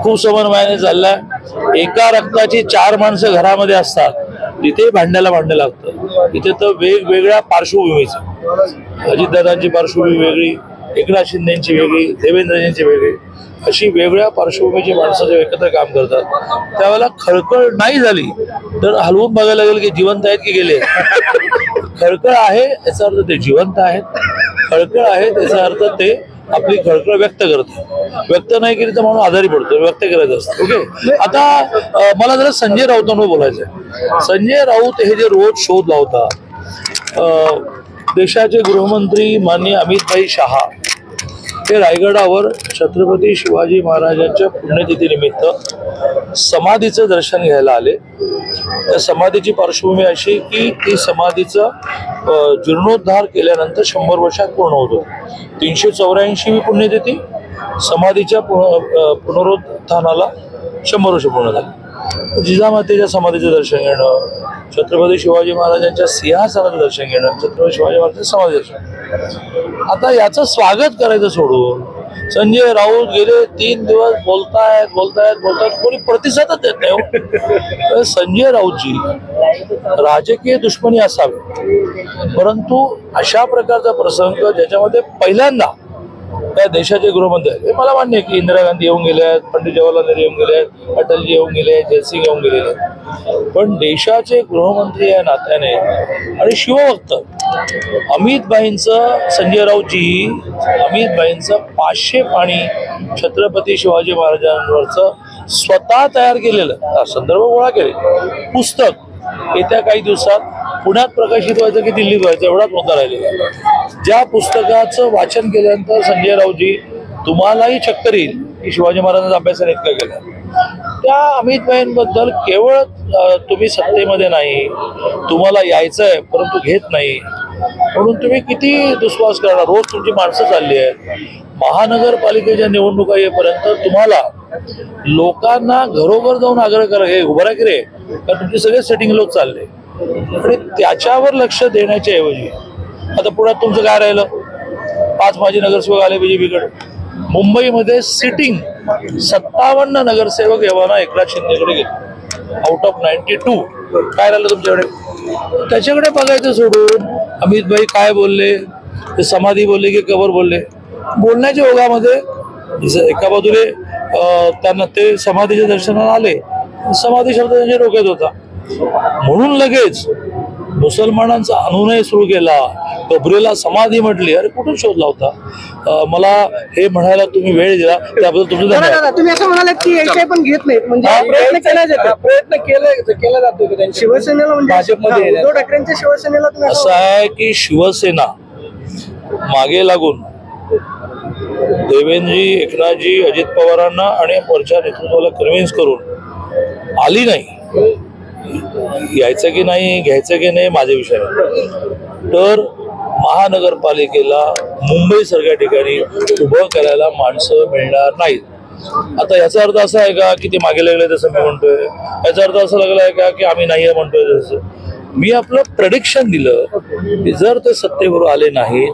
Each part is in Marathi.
खूप समन्वयाने चाललाय। एका रक्ताची 4 माणसं घरामध्ये असतात, तिथे भांड्याला भांडं लागतं। इथे तर वेगवेगळ्या पार्श्वभूमीचं, अजितदादांची पार्श्वभूमी वेगळी, एकनाथ शिंदेची वेगळी, देवेंद्रजींची वेगळी, अशी वेगळ्या पार्श्वभूमीची माणसं जेव्हा एकत्र काम करतात त्यावेळेला खळखळ नाही झाली तर हलवून बघायला लागेल की जिवंत आहेत की गेले। खळखळ आहे याचा अर्थ ते जिवंत आहेत, खळखळ आहे त्याचा अर्थ ते आपली खळखळ व्यक्त करतात। व्यक्त नाही केली तर म्हणून आजारी पडतो, व्यक्त करायचं असतं। ओके, आता मला जरा संजय राऊतांवर बोलायचंय। संजय राऊत हे जे रोज शोध लावतात, देशाचे गृहमंत्री माननीय अमित शहा हे रायगडावर छत्रपती शिवाजी महाराजांच्या पुण्यतिथीनिमित्त समाधीचं दर्शन घ्यायला आले। त्या समाधीची पार्श्वभूमी अशी की ती समाधीचा जीर्णोद्धार केल्यानंतर 100 वर्षात पूर्ण होतो। 384वी पुण्यतिथी, समाधीच्या पुनरुत्थानाला 100 वर्ष पूर्ण झाली। जिजामातेच्या समाधीचं दर्शन घेणं, छत्रपती शिवाजी महाराजांच्या सिंहासनाचं दर्शन घेणं, छत्रपती शिवाजी महाराजांचं समाधी दर्शन। आता याचं स्वागत करायचं सोडून संजय राऊत गेले 3 दिवस बोलतायत, कोणी प्रतिसादच देत नाही। संजय राऊतजी राजकीय दुश्मनी असावे, परंतु अशा प्रकारचा प्रसंग ज्याच्यामध्ये पहिल्यांदा त्या देशाचे गृहमंत्री, हे मला मान्य आहे की इंदिरा गांधी येऊन गेले आहेत, पंडित जवाहरलाल नेहरू येऊन गेले आहेत, अटलजी येऊन गेले आहेत, जयसिंग येऊन गेलेले आहेत, पण देशाचे गृहमंत्री या नात्याने आणि शिवभक्त अमितभाईंचं, संजय राऊतजी अमितभाईंचं 500 पाणी छत्रपती शिवाजी महाराजांवरचं स्वतः तयार केलेलं संदर्भ गोळा केले पुस्तक येत्या काही दिवसात पुण्यात प्रकाशित व्हायचं की दिल्लीत व्हायचं एवढाच मुद्दा राहिलेला। ज्या पुस्तकाचं वाचन केल्यानंतर संजय राऊतजी तुम्हालाही चक्कर येईल की शिवाजी महाराजांचा अभ्यासाने इतका केला। त्या अमितभाईंबद्दल केवळ तुम्ही सत्तेमध्ये नाही, तुम्हाला यायचंय परंतु घेत नाही म्हणून तुम्ही किती दुस्वास करणार। रोज तुमची माणसं चालली आहेत। महानगरपालिकेच्या निवडणुका येईपर्यंत तुम्हाला लोकांना घरोघर जाऊन आग्रह करा, हे उभं राहा की रे, कारण तुमचे सगळे सेटिंग लोक चालले आणि त्याच्यावर लक्ष देण्याच्या ऐवजी आता पुण्यात तुमचं काय राहिलं, 5 माजी नगरसेवक आले बीजेपीकडे। मुंबईमध्ये सिटिंग 57 नगरसेवक एव्हाना एकनाथ शिंदेकडे गेले आउट ऑफ 92। काय राहिलं तुमच्याकडे? त्याच्याकडे बघायचं सोडून अमितभाई काय बोलले, ते समाधी बोलले की कबर बोलले, बोलण्याच्या ओघामध्ये एका बाजूने त्यांना ते समाधीच्या दर्शनाला आले, समाधी शब्द त्यांच्या डोक्यात होता म्हणून लगेच मुसलमानांचा अनुनय सुरू केला, कबरेला समाधी म्हटली। अरे कुठून शोध लावता? मला हे म्हणायला तुम्ही वेळ दिला त्याबद्दल तुमचं धन्यवाद। तुम्ही असं म्हणालात की एकशे पण घेत नाहीत, म्हणजे प्रयत्न केला जातो शिवसेनेला, म्हणजे भाजपमध्ये उद्धव ठाकरेंच्या शिवसेनेला तुम्ही असं आहे की शिवसेना मागे लागून देवेंद्रजी, एकनाथजी, अजित पवारांना आणि वरच्या नेतृत्वाला कन्व्हिन्स करून आली नाही। यायचं की नाही, घ्यायचं की नाही माझा विषय आहे, तर महानगरपालिकेला मुंबई सारख्या ठिकाणी उभं करायला माणसं मिळणार नाहीत। आता याचा अर्थ असा आहे का की ते मागे लागले तसं मी म्हणतोय? याचा अर्थ असा लागला आहे का की आम्ही नाही म्हणतोय तसं? मी आपलं प्रेडिक्शन दिलं की जर ते सत्तेवर आले नाही,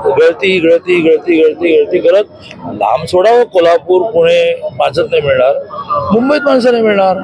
गळती करत लांब सोडावं, कोल्हापूर पुणे माणसं नाही मिळणार, मुंबईत माणसं नाही मिळणार।